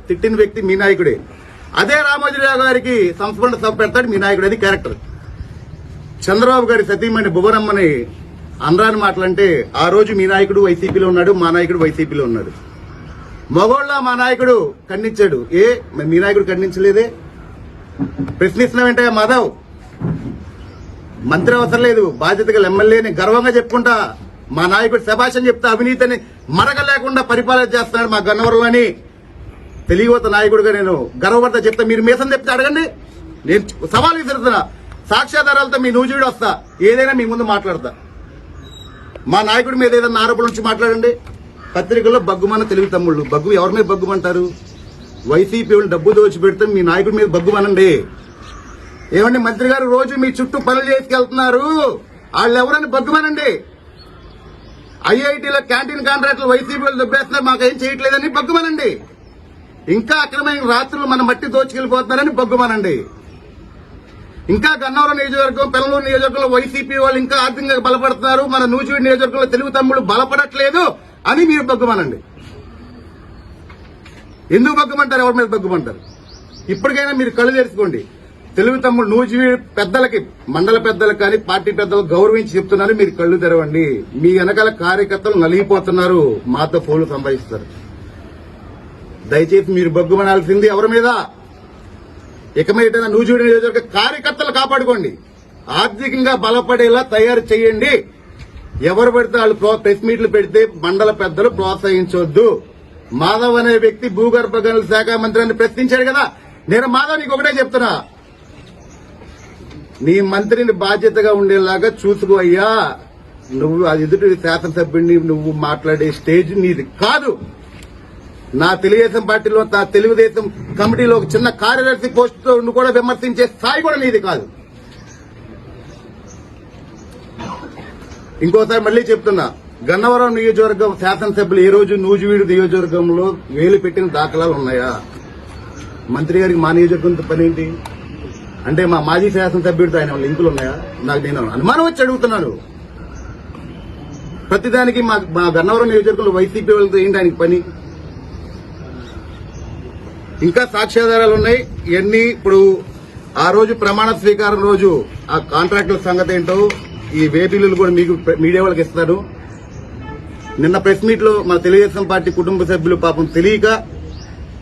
తిట్టిన వ్యక్తి మీ నాయకుడే. అదే రామోజీరావు గారికి సంస్మరణ సభ పెడతాడు మీ నాయకుడు. అది క్యారెక్టర్. చంద్రబాబు గారి సతీమణి భువనమ్మని అనరాని మాటలంటే ఆ రోజు మీ నాయకుడు వైసీపీలో ఉన్నాడు, మా నాయకుడు వైసీపీలో ఉన్నాడు. మగోళ్ళ మా నాయకుడు ఖండించాడు. మీ నాయకుడు ఖండించలేదే? ప్రశ్నిస్తున్నావేంటే మాధవ్? మంత్రి అవసరం లేదు, బాధ్యతగా ఎమ్మెల్యేని గర్వంగా చెప్పుకుంటా మా నాయకుడు శభాషని చెప్తా అవినీతిని మరక లేకుండా పరిపాలన చేస్తున్నాడు మా గన్నవరంలోని తెలియవత నాయకుడిగా నేను గర్వపడతా చెప్తా. మీరు మీసం చెప్తే అడగండి, నేను సవాల్ విసురుతున్నా. సాక్ష్యాధారాలతో మీ నూజీడు వస్తా, ఏదైనా మీ ముందు మాట్లాడతా. మా నాయకుడి మీద ఏదైనా ఆరోపణల నుంచి మాట్లాడండి. పత్రికల్లో బగ్గుమన్న తెలుగు తమ్ముళ్ళు, బగ్గు ఎవరి మీద బగ్గుమంటారు? వైసీపీ వాళ్ళు డబ్బు దోచిపెడితే మీ నాయకుడి మీద బగ్గుమనండి. ఏమండి మంత్రి గారు రోజు మీ చుట్టూ పనులు చేసుకెళ్తున్నారు, వాళ్ళు ఎవరని బగ్గుమనండి. ఐఐటీలో క్యాంటీన్ కాంట్రాక్టులు వైసీపీ వాళ్ళు దొబ్బేస్తున్నారు, మాకేం చేయట్లేదని బగ్గుమనండి. ఇంకా అక్రమైన రాత్రులు మన మట్టి దోచుకెళ్లిపోతున్నారని బగ్గుమనండి. ఇంకా గన్నవరం నియోజకవర్గం, పెనలూరు నియోజకవర్గంలో వైసీపీ వాళ్ళు ఇంకా ఆర్థికంగా బలపడుతున్నారు, మన నూజివీడు నియోజకవర్గంలో తెలుగు తమ్ముళ్ళు బలపడట్లేదు అని మీరు బగ్గుమనండి. ఎందుకు బగ్గుమంటారు? ఎవరి మీద బగ్గుమంటారు? ఇప్పటికైనా మీరు కళ్ళు తెరుచుకోండి. తెలుగు తమ్ముడు నూజివీడు పెద్దలకి, మండల పెద్దలకు కానీ పార్టీ పెద్దలకు గౌరవించి చెప్తున్నారు, మీరు కళ్ళు తెరవండి. మీ వెనకాల కార్యకర్తలు నలిగిపోతున్నారు, మాతో ఫోన్లు సంపాదిస్తారు. దయచేసి మీరు బగ్గుమనాల్సింది ఎవరి మీద? ఇక మీద నూజివీడు నియోజకవర్గ కార్యకర్తలు కాపాడుకోండి, ఆర్థికంగా బలపడేలా తయారు చేయండి. ఎవరు పడితే వాళ్ళు ప్రెస్ మీట్లు పెడితే మండల పెద్దలు ప్రోత్సహించొద్దు. మాధవ్ అనే వ్యక్తి భూగర్భ గనుల శాఖ మంత్రిని ప్రశ్నించాడు కదా. నేను మాధవ్ నీకు ఒకటే చెప్తున్నా, నీ మంత్రిని బాధ్యతగా ఉండేలాగా చూసుకో అయ్యా. నువ్వు అది ఎదుటి శాసనసభ్యుడిని నువ్వు మాట్లాడే స్టేజ్ నీది కాదు. నా తెలుగుదేశం పార్టీలో, నా తెలుగుదేశం కమిటీలో ఒక చిన్న కార్యదర్శి పోస్టు కూడా విమర్శించే స్థాయి కూడా నీది కాదు. ఇంకోసారి మళ్లీ చెప్తున్నా, గన్నవరం నియోజకవర్గం శాసనసభ్యులు ఏ రోజు నూజివీడు నియోజకవర్గంలో వేలు పెట్టిన దాఖలాలు ఉన్నాయా? మంత్రి గారికి మా నియోజకవర్గంతో పని ఏంటి? అంటే మా మాజీ శాసనసభ్యుడితో ఆయన లింకులు ఉన్నాయా? నాకు నేను అనుమానం వచ్చి అడుగుతున్నాను. ప్రతిదానికి మా గన్నవరం నియోజకవర్గంలో వైసీపీ వాళ్ళతో ఏంటి ఆయనకి పని? ఇంకా సాక్ష్యాధారాలు ఉన్నాయి. ఇవన్నీ ఇప్పుడు ఆ రోజు ప్రమాణ స్వీకారం రోజు ఆ కాంట్రాక్టుల సంగతి ఏంటో ఈ వేబిల్లులు కూడా మీకు మీడియా వాళ్ళకి ఇస్తాను. నిన్న ప్రెస్ మీట్ లో మన తెలుగుదేశం పార్టీ కుటుంబ సభ్యులు పాపం తెలియక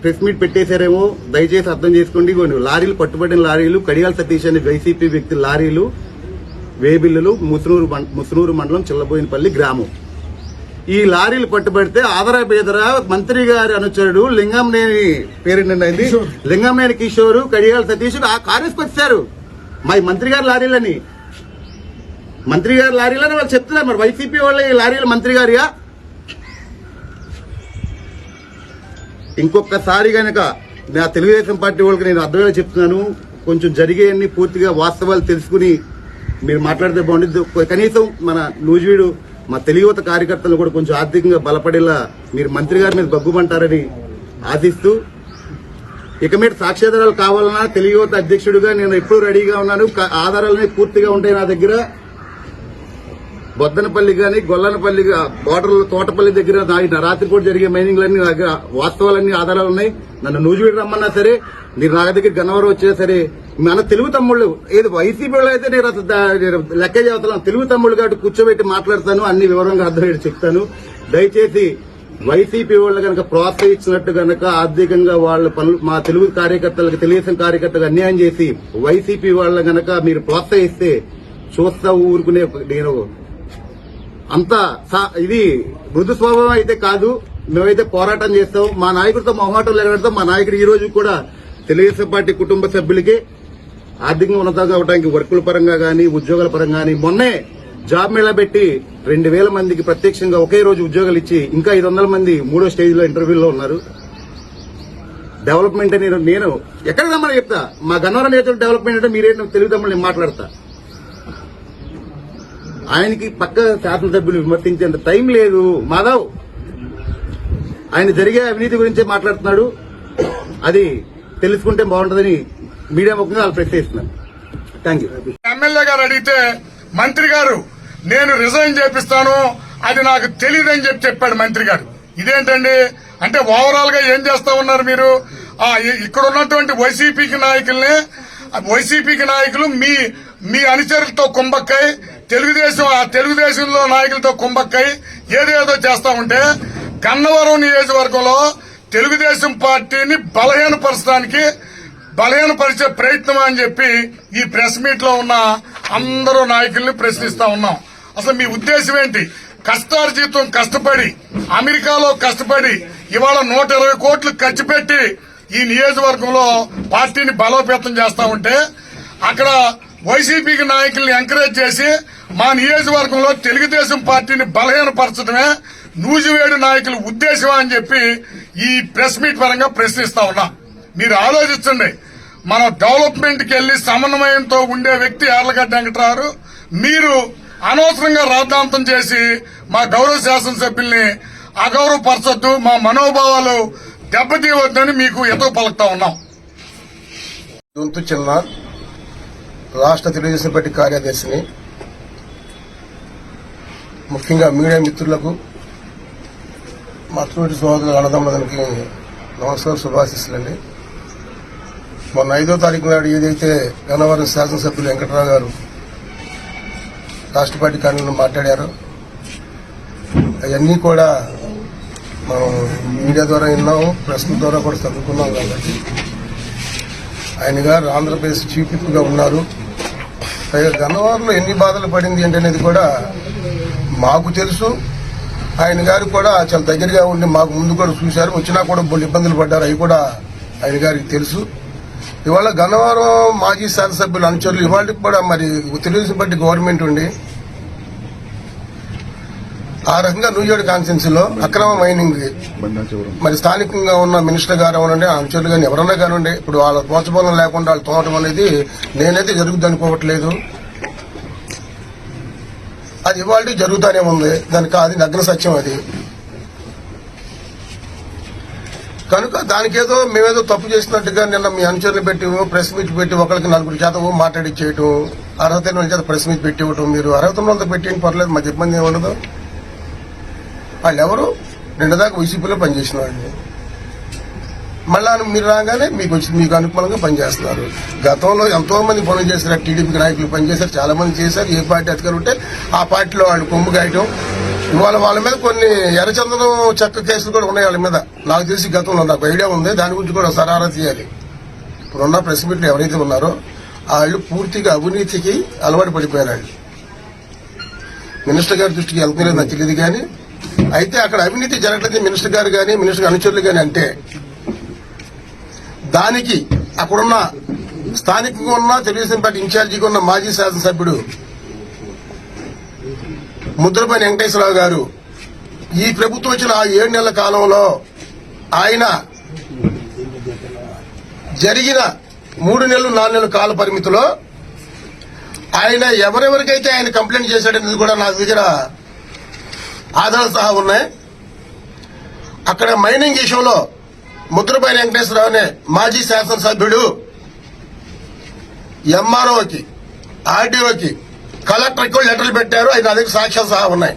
ప్రెస్ మీట్ పెట్టేశారేమో, దయచేసి అర్థం చేసుకోండి. లారీలు, పట్టుబడిన లారీలు, కడియాల సతీష్ అనే వైసీపీ వ్యక్తి లారీలు, వేబిల్లులు ముసునూరు మండలం చిల్లబోయినపల్లి గ్రామం. ఈ లారీలు పట్టుబడితే ఆదరా బేదరా మంత్రి గారి అనుచరుడు లింగంనేని పేరేంటండి, లింగంనేని కిషోర్, కడియాల సతీష్ ఆ కారేసుకు వచ్చారు. మా మంత్రి గారి లారీలని వాళ్ళు చెప్తున్నారు. మరి వైసీపీ వాళ్ళ ఈ లారీలు మంత్రి గారియా? ఇంకొకసారి గనక నా తెలుగుదేశం పార్టీ వాళ్ళకి నేను అర్థమయ్యేలా చెప్తున్నాను, కొంచెం జరిగేయన్ని పూర్తిగా వాస్తవాలు తెలుసుకుని మీరు మాట్లాడితే బాగుంటుంది. కనీసం మన నూజివీడు మా తెలుగుత కార్యకర్తలు కూడా కొంచెం ఆర్థికంగా బలపడేలా మీరు మంత్రి గారి మీద బగ్గుమంటారని ఆశిస్తూ, ఇక మీద సాక్ష్యాధారాలు కావాలన్నా తెలుగుత అధ్యక్షుడిగా నేను ఎప్పుడూ రెడీగా ఉన్నాను. ఆధారాలన్నీ పూర్తిగా ఉంటాయి నా దగ్గర. బొద్దనపల్లి గాని, గొల్లనపల్లి బోర్డర్లో తోటపల్లి దగ్గర రాత్రిపూట జరిగే మైనింగ్లన్నీ దగ్గర వాస్తవాలన్నీ ఆధారాలు ఉన్నాయి. నన్ను నూజివీడు రమ్మన్నా సరే, మీరు నా దగ్గర గన్నవరం వచ్చినా సరే, మన తెలుగు తమ్ముళ్ళు ఏది వైసీపీ వాళ్ళు అయితే నేను లెక్క చెబుతున్నాను. తెలుగు తమ్ముళ్ళు కాబట్టి కూర్చోబెట్టి మాట్లాడతాను, అన్ని వివరంగా అర్థమయ్యేది చెప్తాను. దయచేసి వైసీపీ వాళ్ళు కనుక ప్రోత్సహించినట్టు కనుక ఆర్థికంగా వాళ్ళ పనులు మా తెలుగు కార్యకర్తలకు, తెలుగుదేశం కార్యకర్తలకు అన్యాయం చేసి వైసీపీ వాళ్ళ కనుక మీరు ప్రోత్సహిస్తే చూస్తా ఊరుకునే నేను అంతా ఇది మృదు స్వభావం అయితే కాదు. మేమైతే పోరాటం చేస్తాం. మా నాయకుడితో మొహమాటం లేకపోతాం. మా నాయకుడు ఈ రోజు కూడా తెలుగుదేశం పార్టీ కుటుంబ సభ్యులకి ఆర్థికంగా ఉన్నతంగా అవడానికి వర్కుల పరంగా గానీ, ఉద్యోగాల పరంగా గానీ, మొన్నే జాబ్ మేళా పెట్టి 2000 మందికి ప్రత్యక్షంగా ఒకే రోజు ఉద్యోగాలు ఇచ్చి ఇంకా 500 మంది 3వ స్టేజ్ లో ఇంటర్వ్యూలో ఉన్నారు. డెవలప్మెంట్ అని నేను ఎక్కడ రమ్మని చెప్తా. మా గన్నవరం నేతలు డెవలప్మెంట్ అంటే మీరేంటో తెలుగు తమ్ముళ్ళు మాట్లాడతా. ఆయనకి పక్క శాసనసభ్యులు విమర్శించేంత టైం లేదు మాధవ్. ఆయన జరిగే అవినీతి గురించే మాట్లాడుతున్నాడు. అది తెలుసుకుంటే బాగుంటుందని మీడియా ముఖంగా వాళ్ళు ప్రశ్నిస్తున్నారు. Thank you. ఎమ్మెల్యే గారు అడిగితే మంత్రి గారు నేను రిజైన్ చేపిస్తాను, అది నాకు తెలియదని చెప్పాడు మంత్రి గారు. ఇదేంటండి? అంటే ఓవరాల్ గా ఏం చేస్తా ఉన్నారు మీరు? ఇక్కడ ఉన్నటువంటి వైసీపీకి నాయకులు మీ అనుచరులతో కుంభక్కై తెలుగుదేశంలో నాయకులతో కుంభక్కై ఏదేదో చేస్తా ఉంటే గన్నవరం నియోజకవర్గంలో తెలుగుదేశం పార్టీని బలహీనపరిచే ప్రయత్నం అని చెప్పి ఈ ప్రెస్ మీట్ లో ఉన్న అందరూ నాయకుల్ని ప్రశ్నిస్తా ఉన్నాం. అసలు మీ ఉద్దేశం ఏంటి? కష్టార్జితం కష్టపడి అమెరికాలో కష్టపడి ఇవాళ 120 కోట్లు ఖర్చు పెట్టి ఈ నియోజకవర్గంలో పార్టీని బలోపేతం చేస్తా ఉంటే అక్కడ వైసీపీకి నాయకుల్ని ఎంకరేజ్ చేసి మా నియోజకవర్గంలో తెలుగుదేశం పార్టీని బలహీనపరచడమే నూజివేడు నాయకుల ఉద్దేశమా అని చెప్పి ఈ ప్రెస్ మీట్ పరంగా ప్రశ్నిస్తా ఉన్నా. మీరు ఆలోచించండి. మనం డెవలప్మెంట్ కి వెళ్లి సమన్వయంతో ఉండే వ్యక్తి యార్లగడ్డ వెంకటరావు, మీరు అనవసరంగా రాద్ధాంతం చేసి మా గౌరవ శాసనసభ్యుల్ని అగౌరవపరచొద్దు, మా మనోభావాలు దెబ్బతీయవద్దని మీకు ఎదురు పలుకుతా ఉన్నాం. దొంతు చిన్న రాష్ట్ర తెలుగుదేశం పార్టీ కార్యదర్శిని. ముఖ్యంగా మీడియా మిత్రులకు, మా తోటి సోదరులకు, అన్నదమ్ములకి నమస్కారం, శుభాశీస్సులండి. మొన్న 5వ తారీఖు నాడు ఏదైతే గన్నవరం శాసనసభ్యులు వెంకటరావు గారు రాష్ట్ర పార్టీ కార్యాలయంలో మాట్లాడారో అవన్నీ కూడా మనం మీడియా ద్వారా విన్నాము, ప్రెస్ ద్వారా కూడా చదువుకున్నాం. కాబట్టి ఆయన గారు ఆంధ్రప్రదేశ్ చీఫ్ విప్ గా ఉన్నారు. పైగా గన్నవరంలో ఎన్ని బాధలు పడింది అనేది కూడా మాకు తెలుసు. ఆయన గారు కూడా చాలా దగ్గరగా ఉండి మాకు ముందు కూడా చూశారు. వచ్చినా కూడా బోల్డ్ ఇబ్బందులు పడ్డారు, అవి కూడా ఆయన గారికి తెలుసు. ఇవాళ గన్నవరం మాజీ శాసనసభ్యులు అనుచరులు ఇవాళకి కూడా మరి తెలుగుదేశం పార్టీ గవర్నమెంట్ ఉండి ఆ రకంగా నూజివేడు కాన్స్టిట్యున్సీలో అక్రమ మైనింగ్ మరి స్థానికంగా ఉన్న మినిస్టర్ గారు అవనండి, అనుచరులు కానీ ఎవరన్నా కానివ్వండి, ఇప్పుడు వాళ్ళ ప్రోత్సాహం లేకుండా వాళ్ళు తోమటం అనేది నేనైతే జరుగుద్ది అనుకోవట్లేదు. అది ఇవాళ జరుగుతూనే ఉంది. దానికి అది నగ్న సత్యం. అది కనుక దానికేదో మేమేదో తప్పు చేసినట్టుగా నిన్న మీ అనుచరులు పెట్టి ప్రెస్ మీట్ పెట్టి ఒకరికి 4 చేత మాట్లాడిచ్చేయటం, అర్హత చేత ప్రెస్ మీట్ పెట్టి ఇవ్వటం. మీరు అర్హత పెట్టి పర్లేదు, మాకు ఇబ్బంది ఏమి ఉండదు. వాళ్ళు ఎవరు నిన్నదాకా వైసీపీలో పనిచేసిన వాళ్ళు మళ్ళా మీరు రాగానే మీకు అనుకూలంగా పనిచేస్తున్నారు. గతంలో ఎంతో మంది పనులు చేశారు, టీడీపీ నాయకులు పనిచేశారు, చాలా మంది చేశారు. ఏ పార్టీ అధికారులు ఉంటే ఆ పార్టీలో వాళ్ళు కొమ్ము గాయటం. ఇవాళ వాళ్ళ మీద కొన్ని ఎర్రచందనం చెక్క కేసులు కూడా ఉన్నాయి వాళ్ళ మీద. నాకు తెలిసి గతంలో నాకు ఐడియా ఉంది, దాని గురించి కూడా సరారా తీయాలి. ఇప్పుడున్న ప్రెస్ మీట్లు ఎవరైతే ఉన్నారో వాళ్ళు పూర్తిగా అవినీతికి అలవాటు పడిపోయారు. మినిస్టర్ గారి దృష్టికి వెళ్తలేదు నాకు తెలియదు, కానీ అయితే అక్కడ అవినీతి జరగట్లేదు మినిస్టర్ గారు కానీ మినిస్టర్ అనుచరులు కానీ అంటే దానికి అక్కడున్న స్థానికంగా ఉన్న తెలుగుదేశం పార్టీ ఇన్ఛార్జిగా ఉన్న మాజీ శాసనసభ్యుడు ముద్రపల్లి వెంకటేశ్వరరావు గారు ఈ ప్రభుత్వం వచ్చిన ఆ 7 నెలల కాలంలో ఆయన జరిగిన 3 నెలలు 4 నెలల కాల పరిమితిలో ఆయన ఎవరెవరికైతే ఆయన కంప్లైంట్ చేశాడనేది కూడా నా దగ్గర ఆధారాలు సహా ఉన్నాయి. అక్కడ మైనింగ్ విషయంలో ముద్రపల్లి వెంకటేశ్వరరావునే మాజీ శాసనసభ్యుడు ఎంఆర్ఓకి, ఆర్డీఓకి, కలెక్టర్కి లెటర్లు పెట్టారు. అది నా దగ్గర సాక్ష్యాలు సహా ఉన్నాయి.